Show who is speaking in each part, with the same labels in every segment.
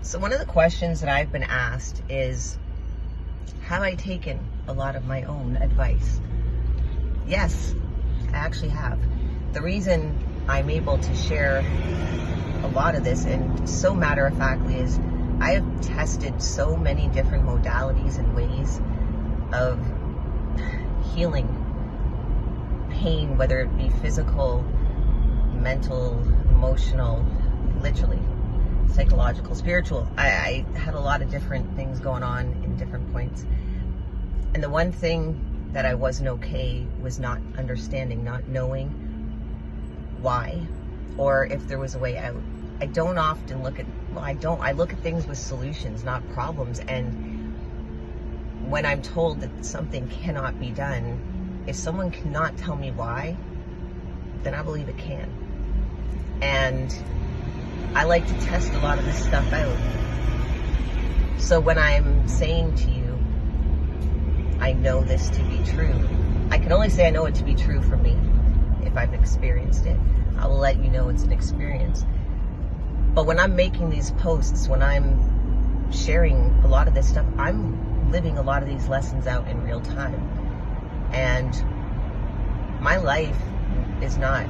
Speaker 1: So one of the questions that I've been asked is, have I taken a lot of my own advice? Yes, I actually have. The reason I'm able to share a lot of this, and so matter-of-factly, is I have tested so many different modalities and ways of healing pain, whether it be physical, mental, emotional, literally, psychological, spiritual. I had a lot of different things going on in different points. And the one thing that I wasn't okay was not understanding, not knowing why, or if there was a way out. I don't often look at, I look at things with solutions, not problems. And when I'm told that something cannot be done, if someone cannot tell me why, then I believe it can. And I like to test a lot of this stuff out. So when I'm saying to you, I know this to be true, I can only say I know it to be true for me if I've experienced it. I will let you know it's an experience. But when I'm making these posts, when I'm sharing a lot of this stuff, I'm living a lot of these lessons out in real time. And my life is not,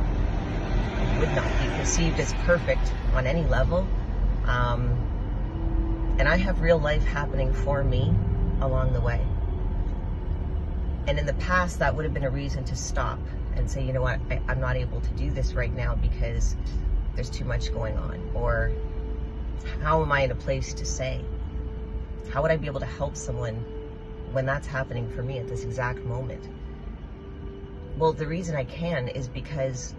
Speaker 1: would not be perceived as perfect on any level. And I have real life happening for me along the way. And in the past, that would have been a reason to stop and say, you know what, I'm not able to do this right now because there's too much going on. Or how am I in a place to say? How would I be able to help someone when that's happening for me at this exact moment? Well, the reason I can is because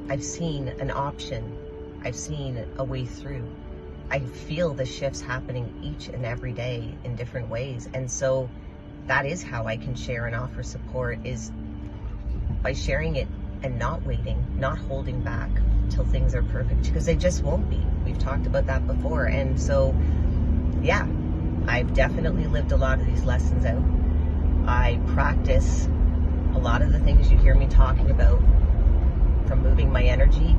Speaker 1: I've seen an option. I've seen a way through. I feel the shifts happening each and every day in different ways. And so that is how I can share and offer support, is by sharing it and not waiting, not holding back till things are perfect, because they just won't be. We've talked about that before. And so, yeah, I've definitely lived a lot of these lessons out. I practice a lot of the things you hear me talking about, from moving my energy,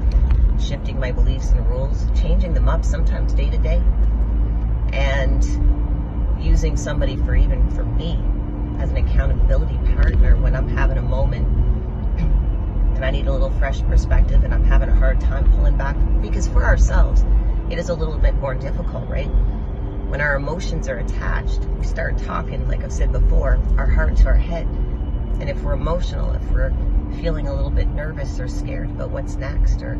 Speaker 1: shifting my beliefs and rules, changing them up sometimes day to day, and using somebody for me as an accountability partner when I'm having a moment and I need a little fresh perspective and I'm having a hard time pulling back. Because for ourselves, it is a little bit more difficult, right? When our emotions are attached, we start talking, like I've said before, our heart to our head. And if we're emotional, if we're feeling a little bit nervous or scared about what's next, or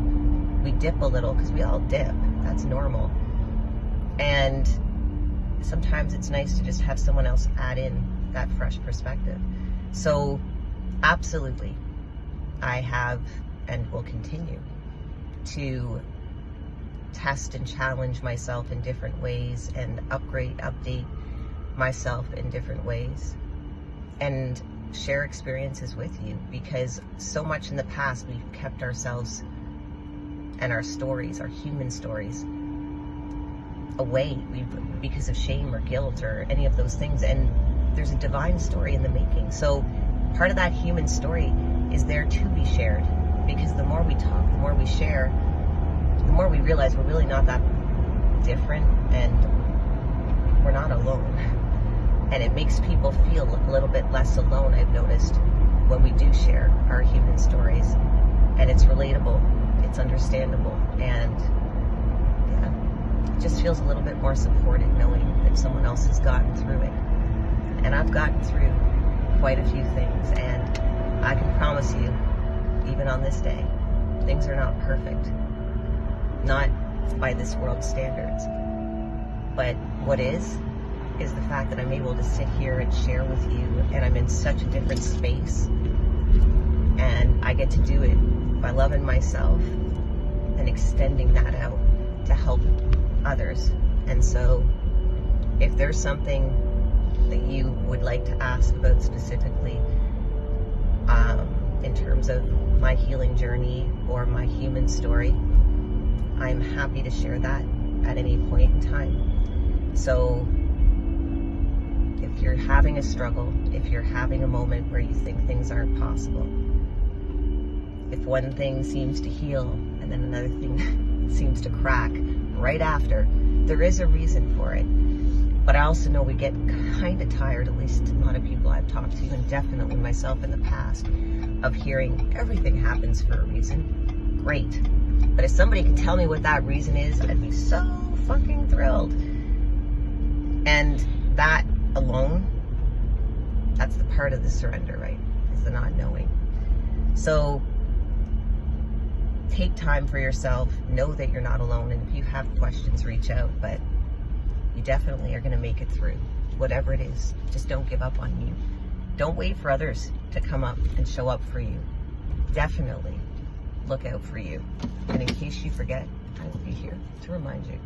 Speaker 1: we dip a little, because we all dip, that's normal. And sometimes it's nice to just have someone else add in that fresh perspective. So absolutely, I have and will continue to test and challenge myself in different ways, and update myself in different ways, and share experiences with you, because so much in the past we've kept ourselves and our stories, our human stories, away because of shame or guilt or any of those things. And there's a divine story in the making. So part of that human story is there to be shared, because the more we talk, the more we share, the more we realize we're really not that different, and we're not alone. And it makes people feel a little bit less alone, I've noticed, when we do share our human stories. And it's relatable, it's understandable, and yeah, it just feels a little bit more supported knowing that someone else has gotten through it. And I've gotten through quite a few things, and I can promise you, even on this day, things are not perfect. Not by this world's standards. But what is the fact that I'm able to sit here and share with you, and I'm in such a different space, and I get to do it by loving myself and extending that out to help others. And so if there's something that you would like to ask about specifically, in terms of my healing journey or my human story, I'm happy to share that at any point in time. So if you're having a struggle, if you're having a moment where you think things aren't possible, if one thing seems to heal and then another thing seems to crack, right after. There is a reason for it. But I also know we get kind of tired, at least a lot of people I've talked to, and definitely myself in the past, of hearing everything happens for a reason. Great. But if somebody can tell me what that reason is, I'd be so fucking thrilled. And that alone, that's the part of the surrender, right? Is the not knowing. So take time for yourself. Know that you're not alone. And if you have questions, reach out. But you definitely are going to make it through. Whatever it is, just don't give up on you. Don't wait for others to come up and show up for you. Definitely look out for you. And in case you forget, I will be here to remind you.